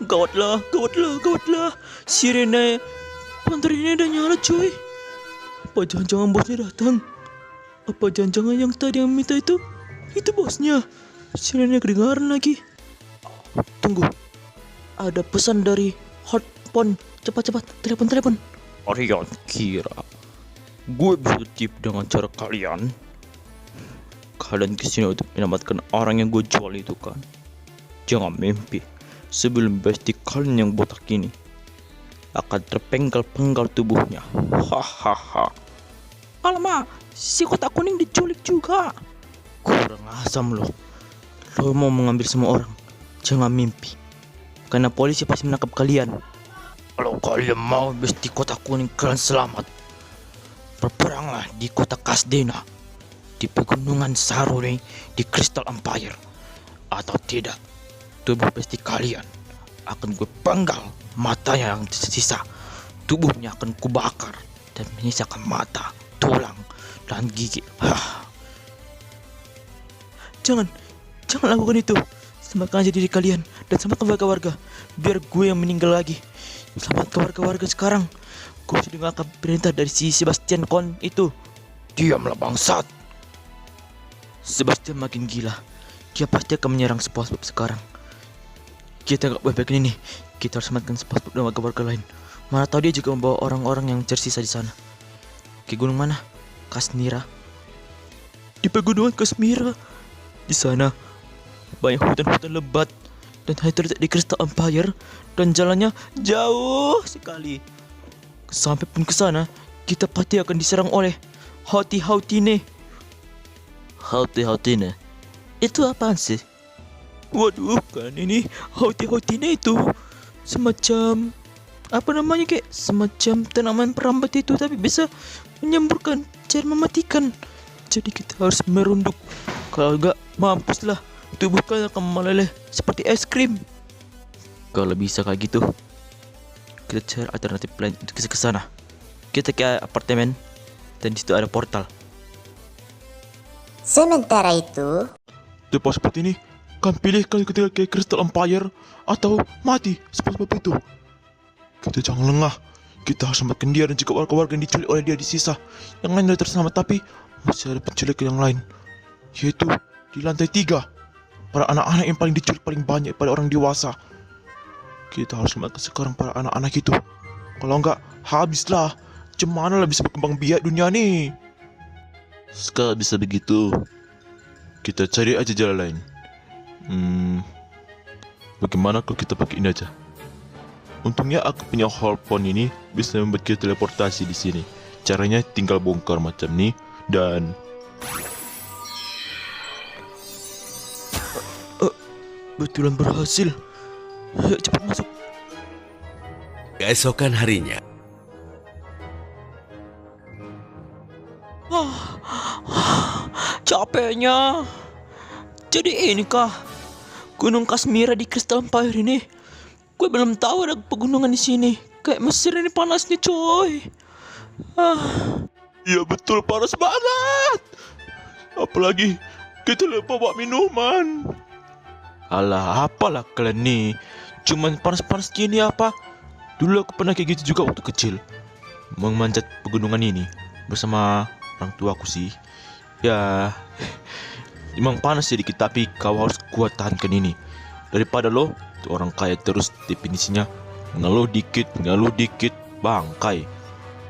Gawatlah, gawatlah, gawatlah. Sirene pantai ini udah nyala cuy. Apa jangan-jangan bosnya datang? Apa jangan-jangan yang tadi yang minta itu bosnya? Sirene kedengaran lagi. Tunggu, ada pesan dari hotphone. Cepat-cepat, telepon. Kalian kira gue bisa tip dengan cara kalian? Kalian kesini untuk menyelamatkan orang yang gue jual itu kan? Jangan mimpi. Sebelum besti kalian yang botak ini akan terpenggal-penggal tubuhnya. Hahaha. Alamak, si kotak kuning diculik juga. Kurang asam loh. Lo mau mengambil semua orang? Jangan mimpi. Karena polisi pasti menangkap kalian. Kalau kalian mau besti kotak kuning kalian selamat, berperanglah di kota Kasdena, di pegunungan Saruni, di Crystal Empire. Atau tidak, tubuh besti kalian akan gue penggal, matanya yang tersisa, tubuhnya akan kubakar dan menyisakan mata, tulang, dan gigi. Jangan lakukan itu. Selamatkan aja diri kalian dan selamatkan warga-warga, biar gue yang meninggal lagi. Selamatkan warga-warga sekarang. Gue sudah mendapat perintah dari si Sebastian Kon itu. Diamlah bangsat. Sebastian makin gila. Dia pasti akan menyerang SpongeBob sekarang. Kita gak boleh begini nih. Kita harus selamatkan SpongeBob dan warga-warga lain. Mana tahu dia juga membawa orang-orang yang tersisa di sana. Ke gunung mana? Kasmira. Di pegunungan Kasmira. Di sana banyak hutan-hutan lebat dan hanya terletak di Crystal Empire, dan jalannya jauh sekali. Sampai pun ke sana, kita pasti akan diserang oleh Hauti-Hautine. Hauti-Hautine? Itu apaan sih? Waduh, kan ini Hauti-Hautine itu semacam apa namanya, kayak semacam tanaman perambat itu, tapi bisa menyemburkan cair mematikan. Jadi kita harus merunduk. Kalau enggak, mampuslah. Tubuh kalian akan meleleh seperti es krim. Kalau bisa kayak gitu, kita cari alternatif lain untuk ke sana. Kita ke apartemen dan di situ ada portal. Sementara itu, Tepat seperti ini, kalian pilih kalian ketika ke Crystal Empire atau mati seperti itu. Kita jangan lengah. Kita harus selamatkan dia dan juga warga-warga yang diculik oleh dia di sisa. Yang lain sudah terselamat, tapi masih ada penculik yang lain, yaitu di lantai 3. Para anak-anak yang paling diculik paling banyak pada orang dewasa. Kita harus selamatkan sekarang para anak-anak itu. Kalau enggak, habislah. Cemana lah bisa berkembang biak dunia nih. Sekarang bisa begitu, kita cari aja jalan lain. Bagaimana kalau kita pakai ini aja? Untungnya aku punya holophone ini bisa membuat kita teleportasi di sini. Caranya tinggal bongkar macam ini dan Betulan berhasil. Ayo cepat masuk. Keesokan harinya, Capeknya. Jadi inikah Gunung Kasmira di Crystal Empire ini? Gue belum tahu ada pegunungan di sini. Kayak Mesir ini panasnya, coy. ya betul, panas banget. Apalagi kita lupa bawa minuman. Alah, apalah kalian nih? Cuman panas-panas gini apa? Dulu aku pernah kayak gitu juga waktu kecil, memanjat pegunungan ini bersama orang tuaku sih. Ya, emang panas sedikit, tapi kau harus kuat tahankan ini. Daripada lo tuh orang kaya terus definisinya ngeluh dikit, bangkai.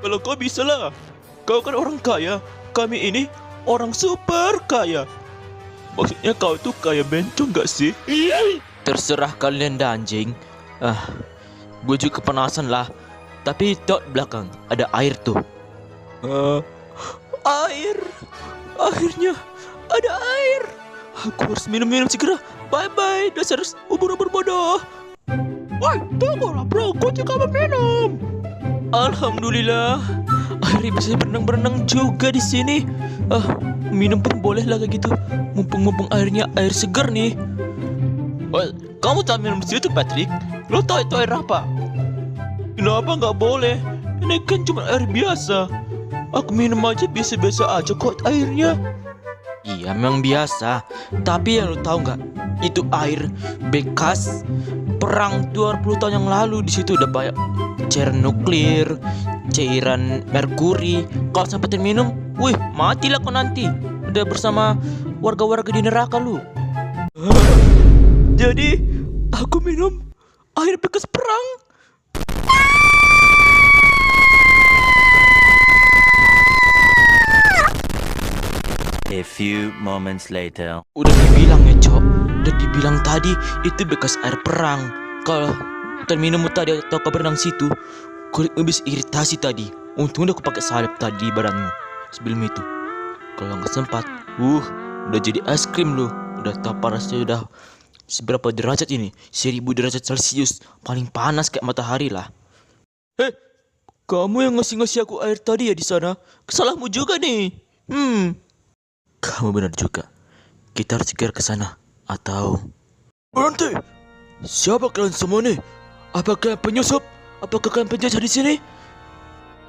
Kalau kau bisa lah, kau kan orang kaya, kami ini orang super kaya. Maksudnya kau tuh kaya bencong gak sih? Terserah kalian dah anjing. Gue juga penasaran lah. Tapi di belakang ada air tuh. Air. Akhirnya ada air. Aku harus minum segera. Bye-bye, dasar ubur-ubur bodoh. Woi, tunggulah bro, gue juga mau minum. Alhamdulillah, akhirnya bisa berenang-berenang juga di sini. Minum pun boleh lah kayak gitu. Mumpung airnya air segar nih. Kamu tak minum di situ, Patrick? Lo tahu itu air apa? Kenapa nggak boleh? Ini kan cuma air biasa. Aku minum aja biasa-biasa aja kok airnya. Iya memang biasa. Tapi yang lo tahu nggak? Itu air bekas perang 20 tahun yang lalu. Di situ udah banyak cairan nuklir, cairan merkuri. Kalau sampai terminum, wih, matilah kau nanti. Udah bersama warga-warga di neraka lu. Jadi aku minum air bekas perang. A few moments later. Udah dibilang ya, Cok. Udah dibilang tadi itu bekas air perang. Kalau terminum tadi atau kau berenang situ, kulit bisa iritasi tadi. Untungnya aku pakai salep tadi di badanmu sebelum itu. Kalau nggak sempat, udah jadi es krim lu. Udah tahu panasnya udah seberapa derajat ini? 1000 derajat Celcius. Paling panas kayak matahari lah. Kamu yang ngasih aku air tadi ya di sana. Kesalahmu juga nih. Kamu benar juga. Kita harus segera ke sana. Atau... Berhenti! Siapa kalian semua nih? Apakah kalian penyusup? Apakah kalian penjajah di sini?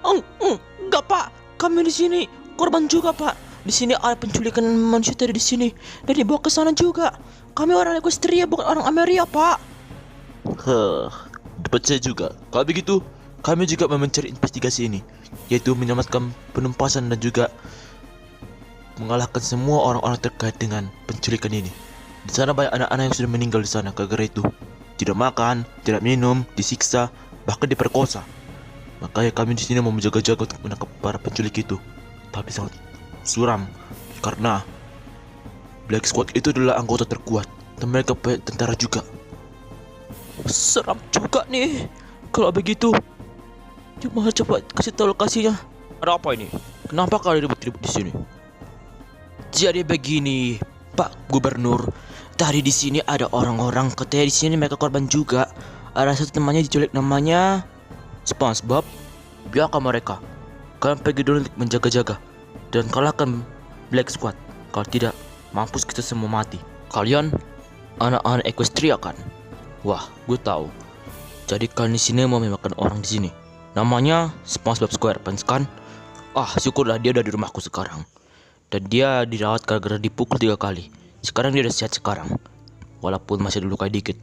Enggak, Pak. Kami di sini korban juga, Pak. Di sini ada penculikan manusia tadi di sini dan dibawa ke sana juga. Kami orang Equestria, bukan orang Ameria, Pak. Dapat saya juga. Kalau begitu, kami juga mencari investigasi ini, yaitu menyelamatkan penumpasan dan juga mengalahkan semua orang-orang terkait dengan penculikan ini. Di sana banyak anak-anak yang sudah meninggal di sana gara-gara itu. Tidak makan, tidak minum, disiksa, bahkan diperkosa. Makanya kami di sini mau menjaga-jaga untuk menangkap para penculik itu. Tapi sangat suram karena Black Squad itu adalah anggota terkuat dan mereka tentara juga. Seram juga nih. Kalau begitu, cuma coba kasih tahu lokasinya. Ada apa ini? Kenapa kalian ribut-ribut di sini? Jadi begini, Pak Gubernur. Tadi di sini ada orang-orang, katanya di sini mereka korban juga. Ada satu temannya diculik namanya SpongeBob. Biarkan mereka. Kalian pergi dulu untuk menjaga-jaga dan kalahkan Black Squad. Kalau tidak, mampus kita semua mati. Kalian anak-anak Equestria kan? Wah, gue tahu. Jadi kalian di sini mau memakan orang di sini. Namanya SpongeBob SquarePants kan? Syukurlah dia udah di rumahku sekarang. Dan dia dirawat gara-gara dipukul 3 kali. Sekarang dia udah sehat sekarang. Walaupun masih dilukai dikit.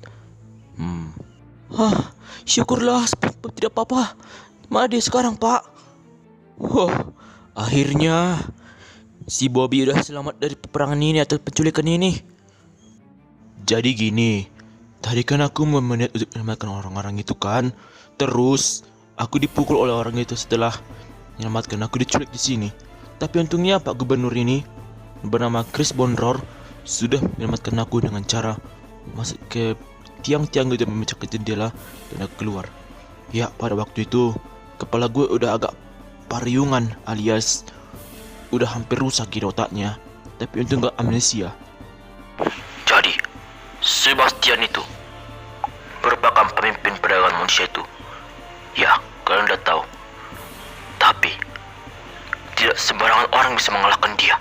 Syukurlah SpongeBob tidak apa-apa. Mana dia sekarang, Pak? Akhirnya si Bobby udah selamat dari peperangan ini atau penculikan ini. Jadi gini, tadi kan aku berniat untuk menyelamatkan orang-orang itu kan. Terus aku dipukul oleh orang itu setelah menyelamatkan aku diculik di sini. Tapi untungnya Pak Gubernur ini bernama Chris Bonror sudah menyelamatkan aku dengan cara masuk ke tiang-tiang gitu, memecahkan jendela dan aku keluar. Ya, pada waktu itu kepala gue udah agak pariungan alias udah hampir rusak di otaknya. Tapi untung gak amnesia. Jadi Sebastian itu merupakan pemimpin perdagangan manusia itu. Ya, kalian udah tahu. Tapi tidak sembarangan orang bisa mengalahkan dia,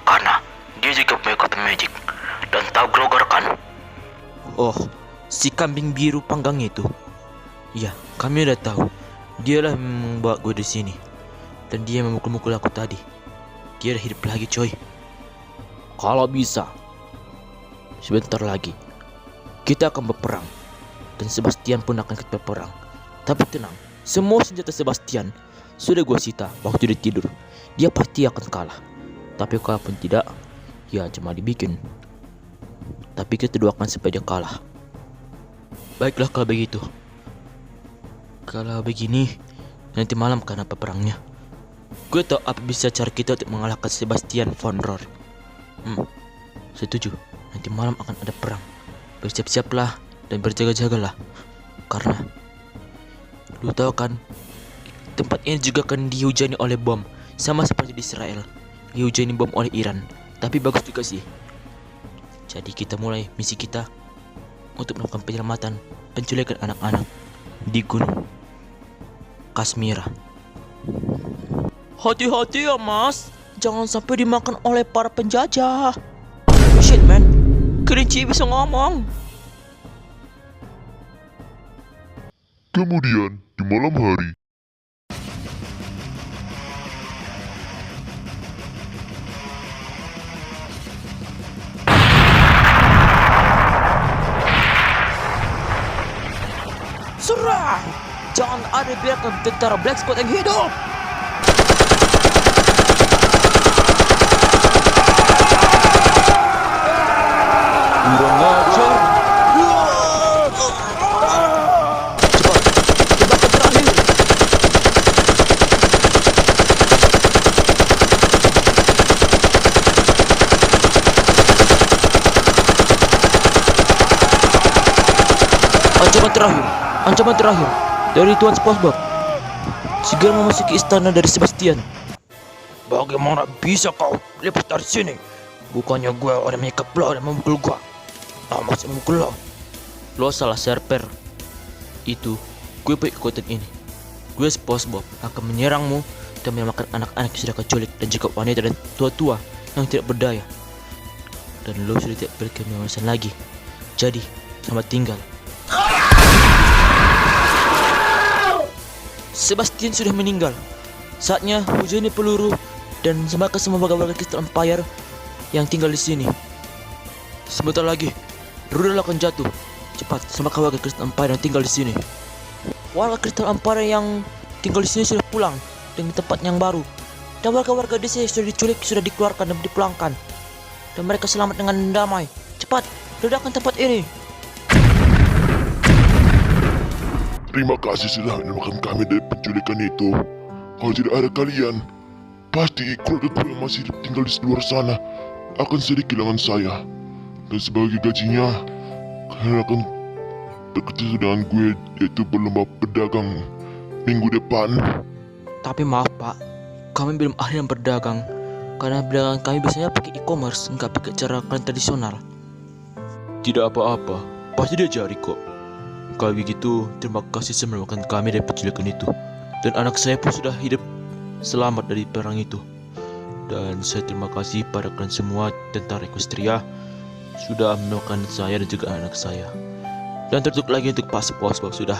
karena dia juga punya kota magic. Dan tahu Grogar kan? Si kambing biru panggang itu. Ya, kami udah tahu. Dialah yang membawa gue di sini. Dan dia memukul-mukul aku tadi. Dia udah hidup lagi, coy. Kalau bisa, sebentar lagi kita akan berperang. Dan Sebastian pun akan ikut berperang. Tapi tenang, semua senjata Sebastian sudah gue sita waktu dia tidur. Dia pasti akan kalah. Tapi kalaupun tidak, ya cuma dibikin. Tapi kita doakan supaya dia kalah. Baiklah kalau begitu. Kalau begini, nanti malam kan apa perangnya? Gue tahu apa bisa cara kita untuk mengalahkan Sebastian von Rohr. Setuju. Nanti malam akan ada perang. Bersiap-siaplah dan berjaga-jagalah. Karena lu tahu kan, tempat ini juga akan dihujani oleh bom. Sama seperti di Israel, dihujani bom oleh Iran. Tapi bagus juga sih. Jadi kita mulai misi kita untuk melakukan penyelamatan penculikan anak-anak di Gunung Kasmira. Hati-hati ya mas, jangan sampai dimakan oleh para penjajah. Shit man, kelinci bisa ngomong. Kemudian, di malam hari, Serang! Jangan ada biarkan tentara Black Squad yang hidup! Kurang ajar! Cepat, tembakan terakhir! Ancaman terakhir dari Tuan SpongeBob. Segera memasuki istana dari Sebastian. Bagaimana bisa kau lepas dari sini? Bukannya gue orang menyekap lo dan memukul gue. Masih memukul lo. Lo salah server. Itu, gue punya kekuatan ini. Gue SpongeBob akan menyerangmu dan menyelamatkan anak-anak yang sudah keculik dan juga wanita dan tua-tua yang tidak berdaya. Dan lo sudah tidak berkemewahan lagi. Jadi, selamat tinggal. Sebastian sudah meninggal. Saatnya hujani peluru dan semakan semua warga Crystal Empire yang tinggal di sini. Sebentar lagi, rudal akan jatuh. Cepat, semakan warga Crystal Empire yang tinggal di sini. Warga Crystal Empire yang tinggal di sini sudah pulang dengan tempat yang baru. Dan warga-warga desa yang sudah diculik sudah dikeluarkan dan dipulangkan. Dan mereka selamat dengan damai. Cepat, ledakkan tempat ini. Terima kasih sudah menyelamatkan kami dari penculikan itu. Kalau tidak ada kalian, pasti keluarga yang masih tinggal di luar sana akan sedih kehilangan saya. Dan sebagai gajinya, kalian akan bekerja dengan gue, yaitu berlomba pedagang minggu depan. Tapi maaf pak, kami belum ahli dalam berdagang. Karena perdagangan kami biasanya pakai e-commerce, nggak pakai cara kalian tradisional. Tidak apa-apa, pasti diajari kok. Kalau begitu, terima kasih sudah menyelamatkan kami dari penculikan itu. Dan anak saya pun sudah hidup selamat dari perang itu. Dan saya terima kasih pada kalian semua tentara Equestria sudah menyelamatkan saya dan juga anak saya. Dan tertutup lagi untuk Pak SpongeBob sudah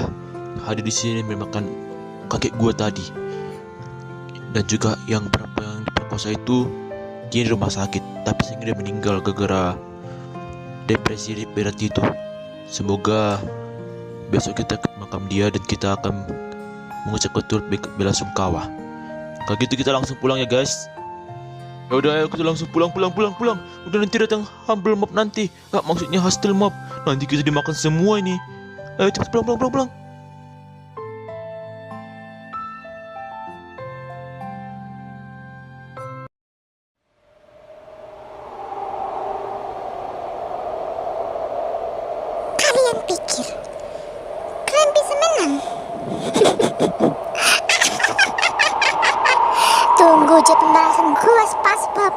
hadir di sini menyelamatkan kakek gua tadi. Dan juga yang berapa yang diperkosa itu kini di rumah sakit, tapi sehingga dia meninggal gara-gara depresi berat itu. Semoga besok kita ke makam dia dan kita akan mengucapkan turut bela sungkawa. Kalau gitu kita langsung pulang ya guys. Ya udah ayo kita langsung pulang. Udah nanti datang humble mob nanti. Maksudnya hostile mob. Nanti kita dimakan semua ini. Ayo cepat pulang. Kalian pikir kalian bisa menang? Tunggu aja pembalasan gua, SpongeBob.